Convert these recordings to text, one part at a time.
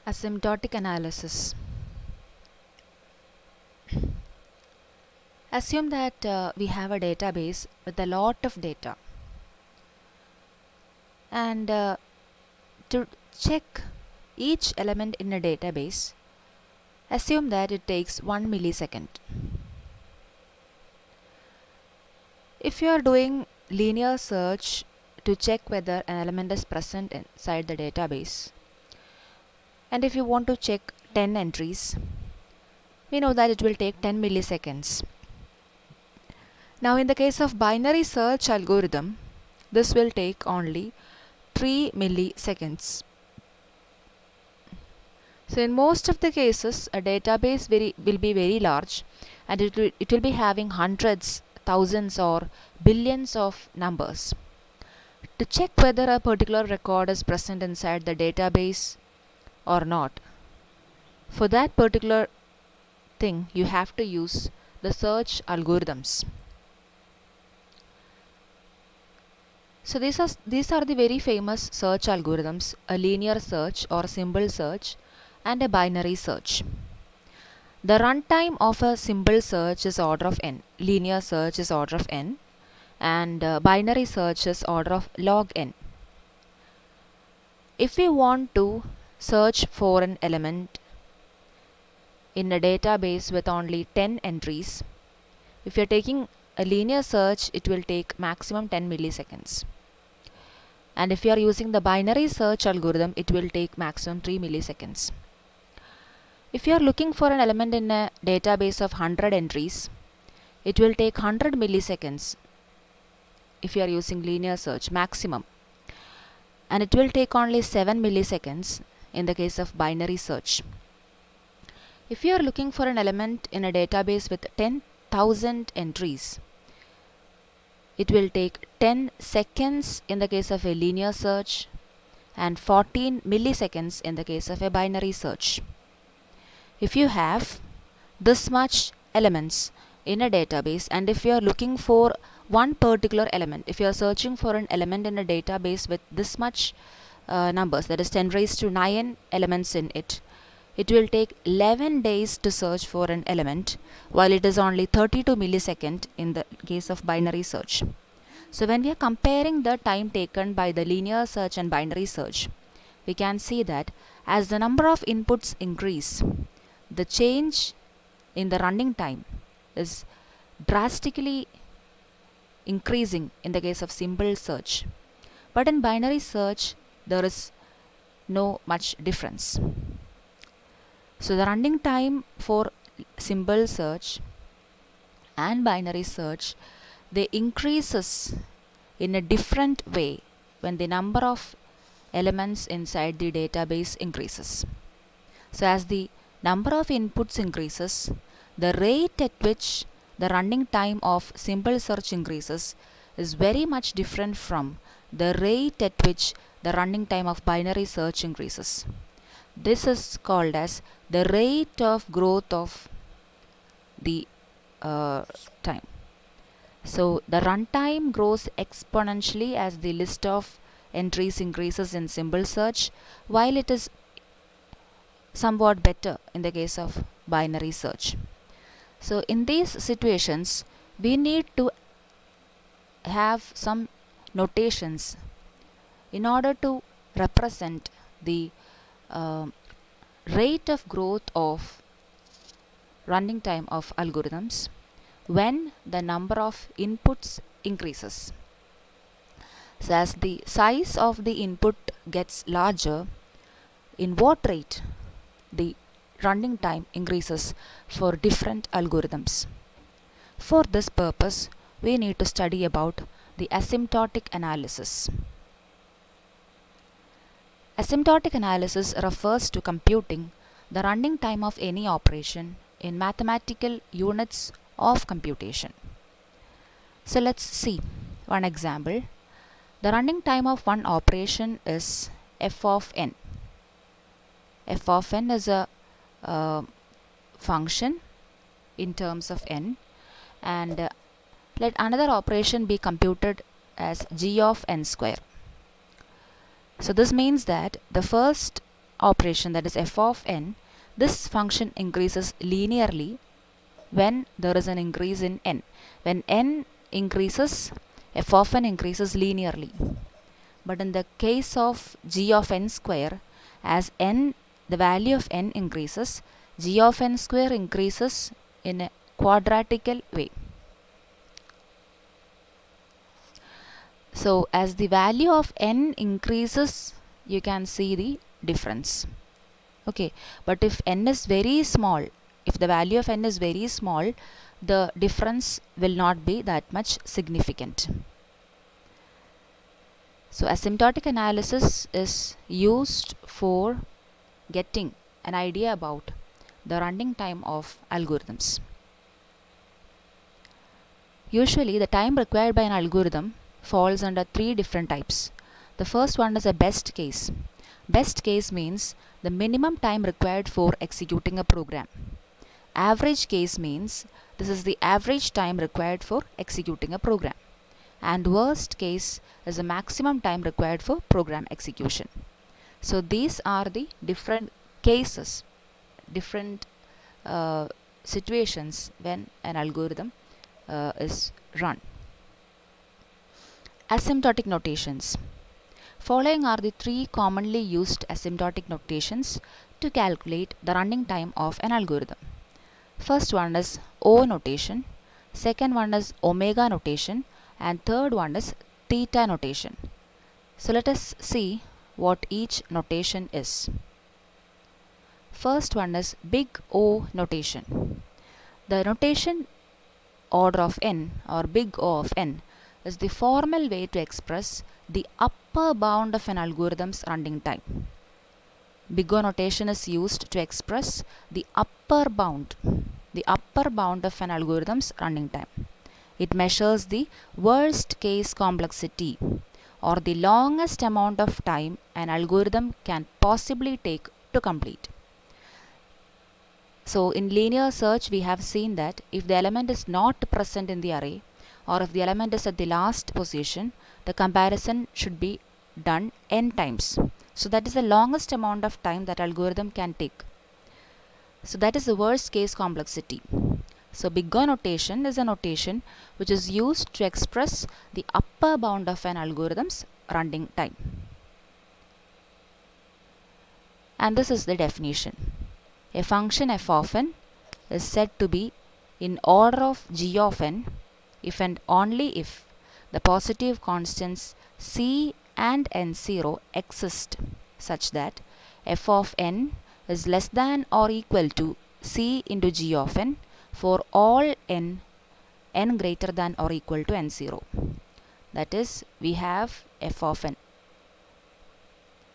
Asymptotic analysis. Assume that we have a database with a lot of data, and to check each element in a database, assume that it takes 1 millisecond. If you are doing linear search to check whether an element is present inside the database, and if you want to check 10 entries, we know that it will take 10 milliseconds. Now in the case of binary search algorithm, this will take only 3 milliseconds. So in most of the cases, a database will be very large, and it will be having hundreds, thousands or billions of numbers. To check whether a particular record is present inside the database or not, for that particular thing you have to use the search algorithms. So these are the very famous search algorithms: a linear search or symbol search and a binary search. The runtime of a symbol search is order of n, linear search is order of n, and binary search is order of log n. If we want to search for an element in a database with only 10 entries, if you are taking a linear search, it will take maximum 10 milliseconds. And if you are using the binary search algorithm, it will take maximum 3 milliseconds. If you are looking for an element in a database of 100 entries, it will take 100 milliseconds if you are using linear search maximum, and it will take only 7 milliseconds in the case of binary search. If you are looking for an element in a database with 10,000 entries, it will take 10 seconds in the case of a linear search and 14 milliseconds in the case of a binary search. If you have this much elements in a database, and if you are looking for one particular element, if you are searching for an element in a database with this much numbers, that is 10 raised to 9 elements in it, it will take 11 days to search for an element, while it is only 32 milliseconds in the case of binary search. So when we are comparing the time taken by the linear search and binary search, we can see that as the number of inputs increase, the change in the running time is drastically increasing in the case of symbol search. But in binary search, there is no much difference. So the running time for symbol search and binary search, they increases in a different way when the number of elements inside the database increases. So as the number of inputs increases, the rate at which the running time of symbol search increases is very much different from the rate at which the running time of binary search increases. This is called as the rate of growth of the time. So the runtime grows exponentially as the list of entries increases in symbol search, while it is somewhat better in the case of binary search. So in these situations, we need to have some notations in order to represent the rate of growth of running time of algorithms when the number of inputs increases. So as the size of the input gets larger, in what rate the running time increases for different algorithms. For this purpose, we need to study about the asymptotic analysis. Asymptotic analysis refers to computing the running time of any operation in mathematical units of computation. So let's see one example. The running time of one operation is f of n. F of n is a function in terms of n, and let another operation be computed as g of n square. So this means that the first operation, that is f of n, this function increases linearly when there is an increase in n. When n increases, f of n increases linearly. But in the case of g of n square, as n, the value of n increases, g of n square increases in a quadratical way. So as the value of n increases, you can see the difference. Okay, but if n is very small, if the value of n is very small, the difference will not be that much significant. So asymptotic analysis is used for getting an idea about the running time of algorithms. Usually the time required by an algorithm falls under three different types. The first one is a best case. Best case means the minimum time required for executing a program. Average case means this is the average time required for executing a program. And worst case is the maximum time required for program execution. So these are the different cases, different situations when an algorithm is run. Asymptotic notations. Following are the three commonly used asymptotic notations to calculate the running time of an algorithm. First one is O notation, second one is omega notation, and third one is theta notation. So let us see what each notation is. First one is big O notation. The notation order of n or big O of n is the formal way to express the upper bound of an algorithm's running time. Big O notation is used to express the upper bound of an algorithm's running time. It measures the worst case complexity or the longest amount of time an algorithm can possibly take to complete. So in linear search we have seen that if the element is not present in the array or if the element is at the last position, the comparison should be done n times. So that is the longest amount of time that algorithm can take. So that is the worst case complexity. So big O notation is a notation which is used to express the upper bound of an algorithm's running time. And this is the definition. A function f of n is said to be in order of g of n if and only if the positive constants c and n0 exist such that f of n is less than or equal to c into g of n for all n greater than or equal to n0. That is, we have f of n.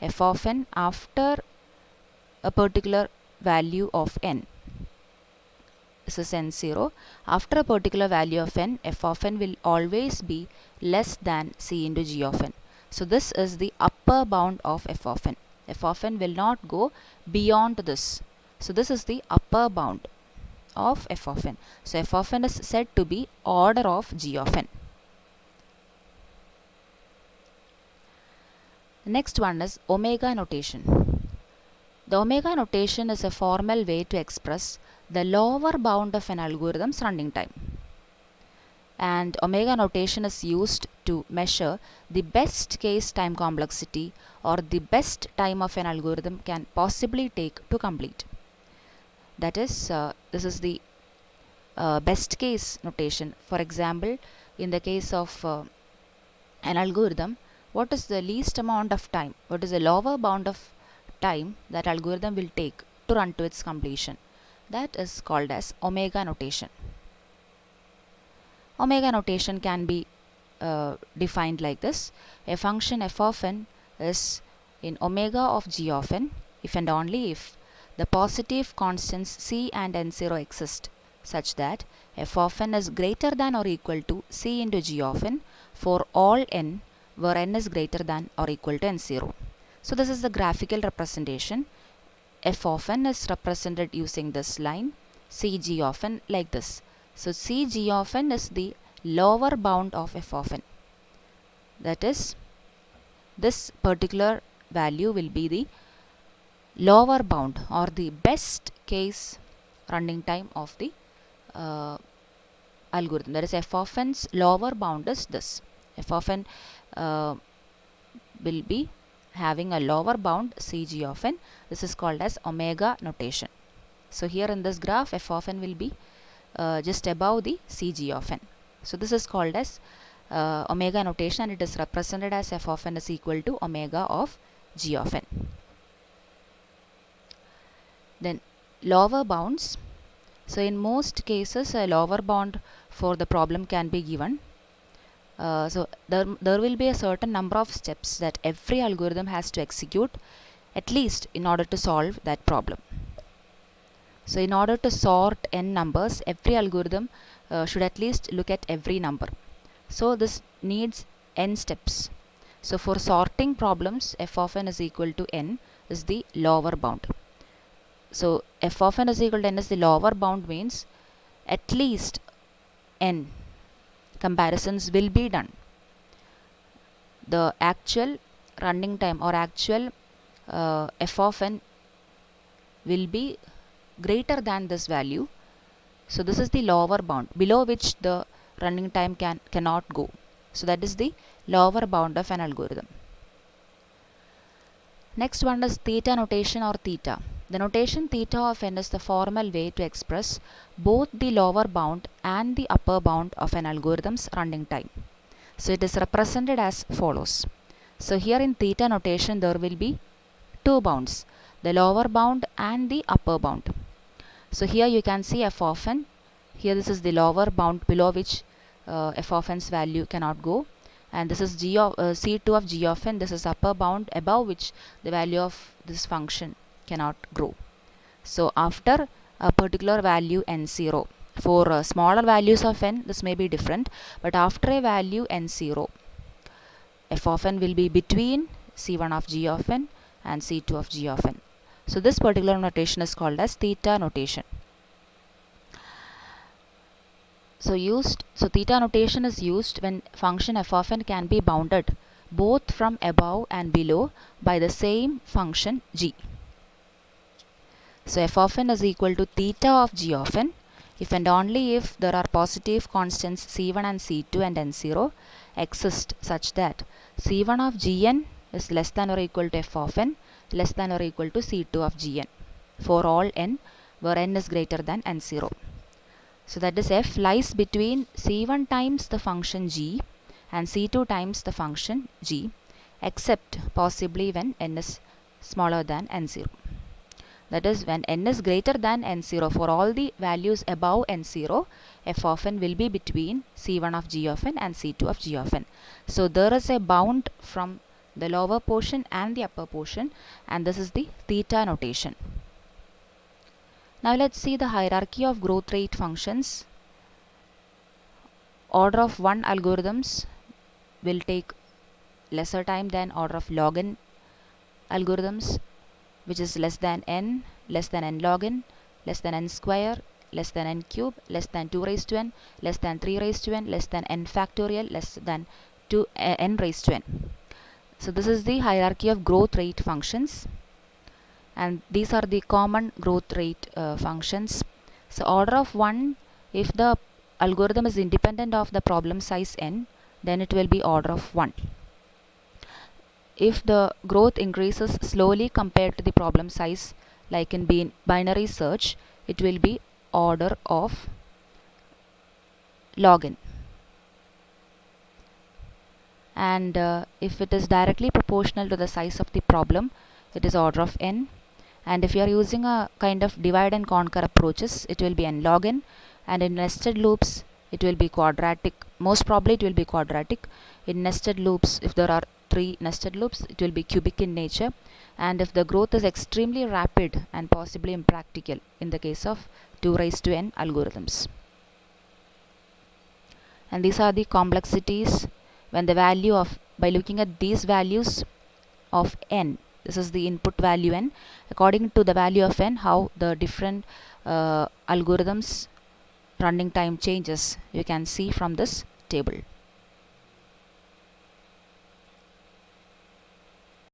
f of n after a particular value of n. This is n0. After a particular value of n, f of n will always be less than c into g of n. So this is the upper bound of f of n. f of n will not go beyond this. So this is the upper bound of f of n. So f of n is said to be order of g of n. Next one is omega notation. The omega notation is a formal way to express the lower bound of an algorithm's running time. And omega notation is used to measure the best case time complexity or the best time of an algorithm can possibly take to complete. That is, this is the best case notation. For example, in the case of an algorithm, what is the least amount of time? What is the lower bound of time that algorithm will take to run to its completion? That is called as omega notation. Omega notation can be defined like this. A function f of n is in omega of g of n if and only if the positive constants c and n0 exist such that f of n is greater than or equal to c into g of n for all n where n is greater than or equal to n0. So this is the graphical representation. F of n is represented using this line, Cg of n like this. So Cg of n is the lower bound of f of n. That is, this particular value will be the lower bound or the best case running time of the algorithm. That is, f of n's lower bound is this. F of n will be having a lower bound Cg of n. This is called as omega notation. So here in this graph, f of n will be just above the Cg of n. So this is called as omega notation, and it is represented as f of n is equal to omega of g of n. Then lower bounds. So in most cases, a lower bound for the problem can be given. So there will be a certain number of steps that every algorithm has to execute at least in order to solve that problem. So in order to sort n numbers, every algorithm should at least look at every number. So this needs n steps. So for sorting problems, f of n is equal to n is the lower bound. So f of n is equal to n is the lower bound, means at least n comparisons will be done. The actual running time or actual f of n will be greater than this value. So this is the lower bound below which the running time cannot go. So that is the lower bound of an algorithm. Next one is theta notation or theta. The notation theta of n is the formal way to express both the lower bound and the upper bound of an algorithm's running time. So it is represented as follows. So here in theta notation there will be two bounds, the lower bound and the upper bound. So here you can see f of n. Here this is the lower bound below which f of n's value cannot go, and this is c2 of g of n. This is upper bound above which the value of this function cannot grow. So after a particular value n0, for smaller values of n this may be different, but after a value n0, f of n will be between c1 of g of n and c2 of g of n. So this particular notation is called as theta notation. So theta notation is used when function f of n can be bounded both from above and below by the same function g. So f of n is equal to theta of g of n if and only if there are positive constants c1 and c2 and n0 exist such that c1 of gn is less than or equal to f of n less than or equal to c2 of gn for all n where n is greater than n0. So that is, f lies between c1 times the function g and c2 times the function g, except possibly when n is smaller than n0. That is, when n is greater than n0, for all the values above n0, f of n will be between c1 of g of n and c2 of g of n. So there is a bound from the lower portion and the upper portion, and this is the theta notation. Now let's see the hierarchy of growth rate functions. Order of 1 algorithms will take lesser time than order of log n algorithms, which is less than n log n, less than n square, less than n cube, less than 2 raised to n, less than 3 raised to n, less than n factorial, less than n raised to n. So this is the hierarchy of growth rate functions, and these are the common growth rate functions. So order of 1, if the algorithm is independent of the problem size n, then it will be order of 1. If the growth increases slowly compared to the problem size, like in binary search, it will be order of log n. And if it is directly proportional to the size of the problem, it is order of n. And if you are using a kind of divide and conquer approaches, it will be n log n. And in nested loops, it will be quadratic. Most probably it will be quadratic. In nested loops, if there are 3 nested loops, it will be cubic in nature. And if the growth is extremely rapid and possibly impractical, in the case of 2 raised to n algorithms. And these are the complexities when the value of, by looking at these values of n, this is the input value n, according to the value of n, how the different algorithms running time changes, you can see from this table.